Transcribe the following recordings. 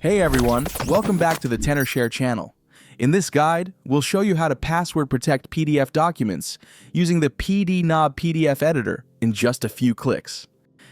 Hey everyone, welcome back to the Tenorshare channel. In this guide, we'll show you how to password protect PDF documents using the PDNob PDF editor in just a few clicks.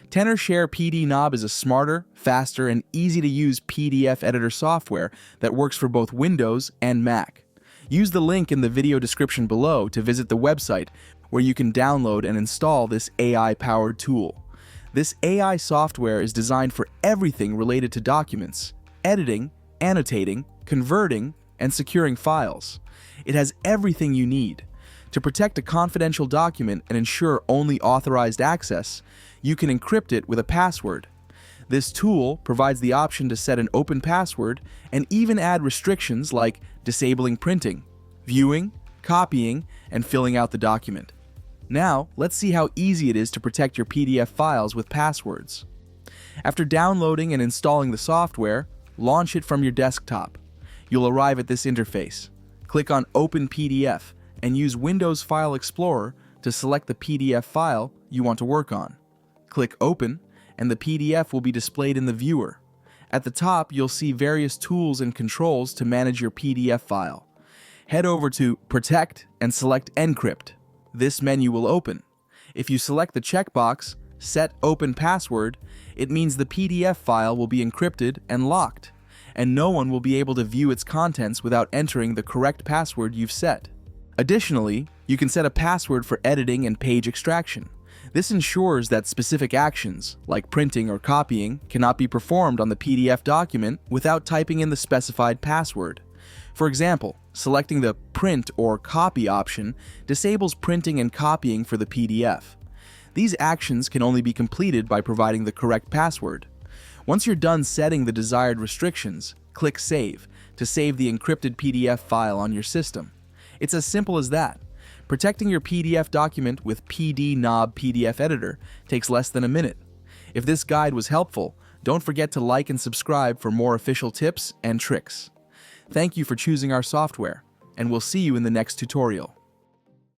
Tenorshare PDNob is a smarter, faster, and easy-to-use PDF editor software that works for both Windows and Mac. Use the link in the video description below to visit the website where you can download and install this AI-powered tool. This AI software is designed for everything related to documents: editing, annotating, converting, and securing files. It has everything you need. To protect a confidential document and ensure only authorized access, you can encrypt it with a password. This tool provides the option to set an open password and even add restrictions like disabling printing, viewing, copying, and filling out the document. Now, let's see how easy it is to protect your PDF files with passwords. After downloading and installing the software, launch it from your desktop. You'll arrive at this interface. Click on Open PDF and use Windows File Explorer to select the PDF file you want to work on. Click Open, and the PDF will be displayed in the viewer. At the top, you'll see various tools and controls to manage your PDF file. Head over to Protect and select Encrypt. This menu will open. If you select the checkbox, Set Open Password, it means the PDF file will be encrypted and locked, and no one will be able to view its contents without entering the correct password you've set. Additionally, you can set a password for editing and page extraction. This ensures that specific actions, like printing or copying, cannot be performed on the PDF document without typing in the specified password. For example, selecting the Print or Copy option disables printing and copying for the PDF. These actions can only be completed by providing the correct password. Once you're done setting the desired restrictions, click Save to save the encrypted PDF file on your system. It's as simple as that. Protecting your PDF document with PDNob PDF editor takes less than a minute. If this guide was helpful, don't forget to like and subscribe for more official tips and tricks. Thank you for choosing our software, and we'll see you in the next tutorial.